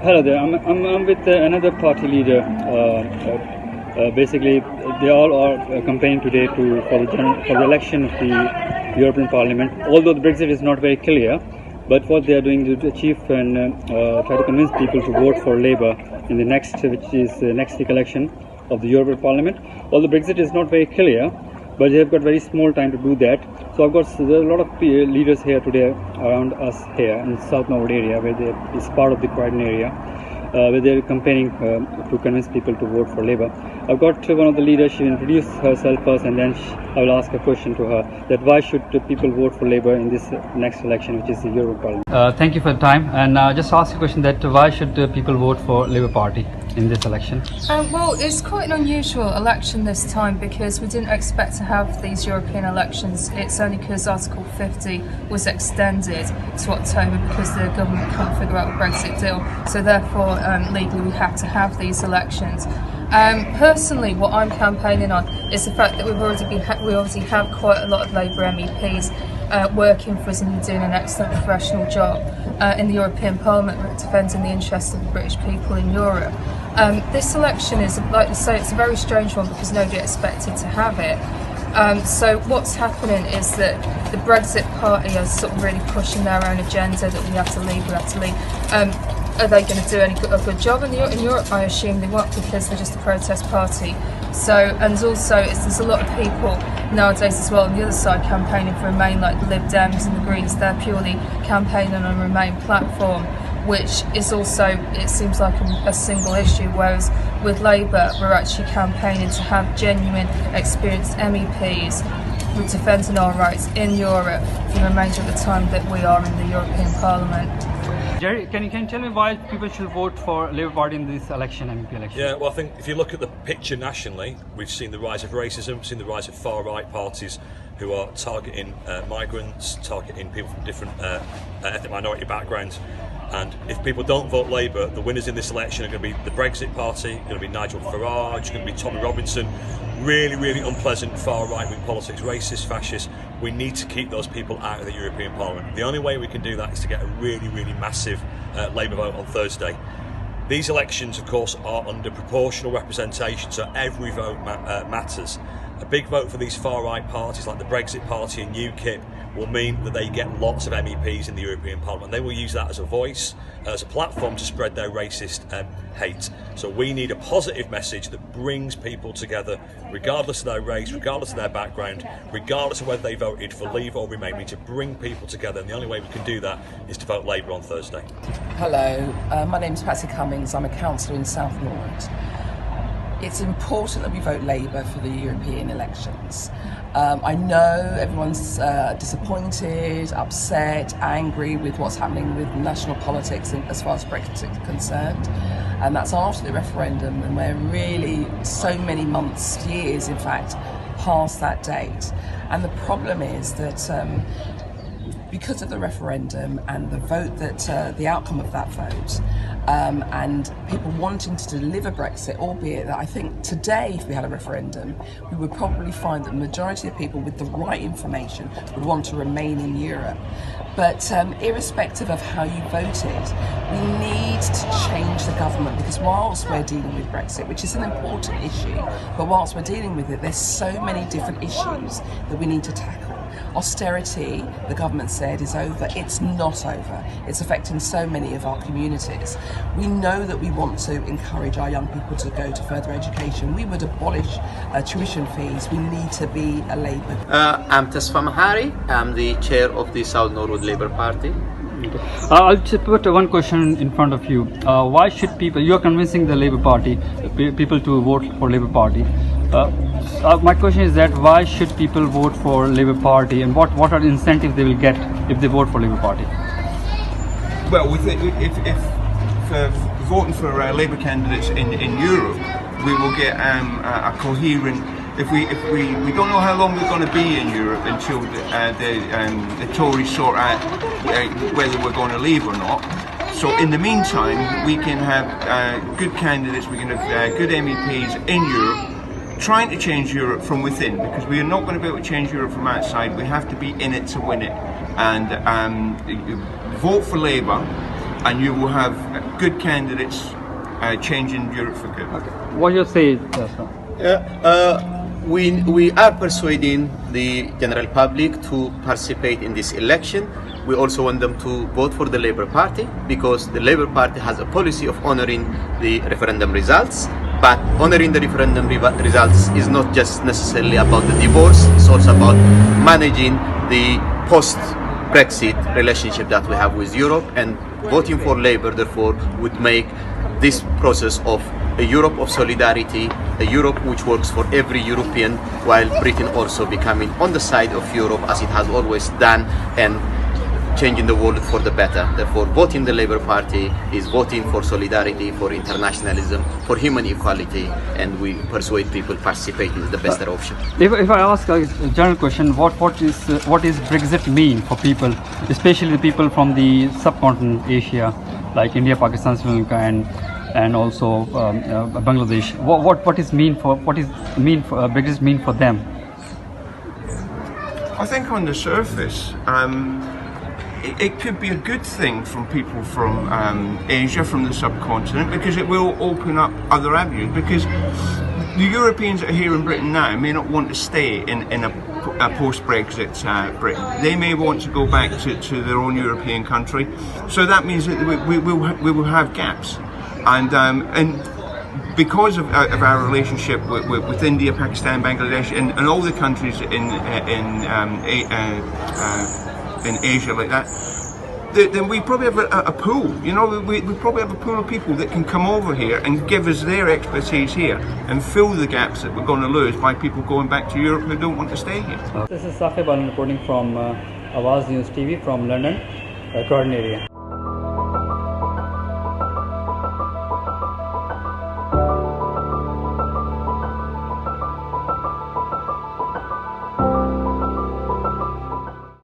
Hello there. I'm with another party leader. Basically, they all are campaigning today for the election of the European Parliament. Although the Brexit is not very clear, but what they are doing to achieve and try to convince people to vote for Labour in the next week election of the European Parliament. Although Brexit is not very clear, but they have got very small time to do that. So there are a lot of leaders here today around us here in South Norwood area, where it's part of the Croydon area, where they're campaigning to convince people to vote for Labour. I've got one of the leaders. She will introduce herself first, and then I will ask a question to her that why should people vote for Labour in this next election, which is the European Parliament. Thank you for the time, and just ask a question that why should people vote for Labour Party in this election? Well, it's quite an unusual election this time because we didn't expect to have these European elections. It's only because Article 50 was extended to October because the government can't figure out a Brexit deal. So therefore, legally we have to have these elections. Personally, what I'm campaigning on is the fact that we obviously have quite a lot of Labour MEPs working for us and doing an excellent professional job in the European Parliament, defending the interests of the British people in Europe. This election is, like you say, it's a very strange one because nobody expected to have it. So what's happening is that the Brexit Party are sort of really pushing their own agenda that we have to leave. Are they going to do a good job in Europe? I assume they won't because they're just a protest party. So, and also there's a lot of people nowadays as well on the other side campaigning for Remain, like the Lib Dems and the Greens. They're purely campaigning on a Remain platform, which is also, it seems like a single issue, whereas with Labour we're actually campaigning to have genuine, experienced MEPs defending our rights in Europe for the remainder of the time that we are in the European Parliament. Jerry, can you tell me why people should vote for Labour Party in this election, MEP election? Yeah, well, I think if you look at the picture nationally, we've seen the rise of racism, seen the rise of far-right parties who are targeting migrants, targeting people from different ethnic minority backgrounds. And if people don't vote Labour, the winners in this election are going to be the Brexit Party, going to be Nigel Farage, going to be Tommy Robinson. Really, really unpleasant far right-wing politics, racist, fascist. We need to keep those people out of the European Parliament. The only way we can do that is to get a really, really massive Labour vote on Thursday. These elections, of course, are under proportional representation, so every vote matters. A big vote for these far-right parties like the Brexit Party and UKIP will mean that they get lots of MEPs in the European Parliament. They will use that as a voice, as a platform to spread their racist hate. So we need a positive message that brings people together, regardless of their race, regardless of their background, regardless of whether they voted for Leave or Remain. We need to bring people together, and the only way we can do that is to vote Labour on Thursday. Hello, my name's Patsy Cummings. I'm a councillor in South Norwood. It's important that we vote Labour for the European elections. I know everyone's disappointed, upset, angry with what's happening with national politics as far as Brexit is concerned, and that's after the referendum, and we're really so many months, years in fact, past that date. And the problem is that because of the referendum and the vote that the outcome of that vote, and people wanting to deliver Brexit, albeit that I think today, if we had a referendum, we would probably find that the majority of people with the right information would want to remain in Europe. But irrespective of how you voted, we need to change the government, because whilst we're dealing with Brexit, which is an important issue, but whilst we're dealing with it, there's so many different issues that we need to tackle. Austerity, the government said, is over. It's not over. It's affecting so many of our communities. We know that we want to encourage our young people to go to further education. We would abolish tuition fees. We need to be a Labour. I'm Tasfa Mahari. I'm the chair of the South Norwood Labour Party. I'll just put one question in front of you. Why should people, you are convincing the Labour Party, people to vote for Labour Party. My question is that why should people vote for Labour Party, and what are the incentives they will get if they vote for Labour Party? Well, we think if voting for Labour candidates in Europe, we will get a coherent. If we don't know how long we're going to be in Europe until the Tories sort out whether we're going to leave or not. So in the meantime, we can have good candidates, we can have good MEPs in Europe, trying to change Europe from within, because we are not going to be able to change Europe from outside. We have to be in it to win it. And vote for Labour and you will have good candidates changing Europe for good. Okay. What you say, sir? We are persuading the general public to participate in this election. We also want them to vote for the Labour Party, because the Labour Party has a policy of honouring the referendum results. But honouring the referendum results is not just necessarily about the divorce, it's also about managing the post-Brexit relationship that we have with Europe, and voting for Labour therefore would make this process of a Europe of solidarity, a Europe which works for every European, while Britain also becoming on the side of Europe as it has always done, and changing the world for the better. Therefore, voting the Labour Party is voting for solidarity, for internationalism, for human equality, and we persuade people participating is the best option. If I ask a general question, what is Brexit mean for people, especially the people from the subcontinent Asia, like India, Pakistan, Sri Lanka, and also Bangladesh? What is Brexit mean for them? I think on the surface, it could be a good thing from people from Asia, from the subcontinent, because it will open up other avenues. Because the Europeans that are here in Britain now may not want to stay in a post-Brexit Britain. They may want to go back to their own European country. So that means that we will have gaps. And because of our relationship with India, Pakistan, Bangladesh, and all the countries in Asia like that, then we probably have a pool. You know, we probably have a pool of people that can come over here and give us their expertise here and fill the gaps that we're going to lose by people going back to Europe who don't want to stay here. This is Saqib, I'm reporting from Awaz News TV from London, Croydon area.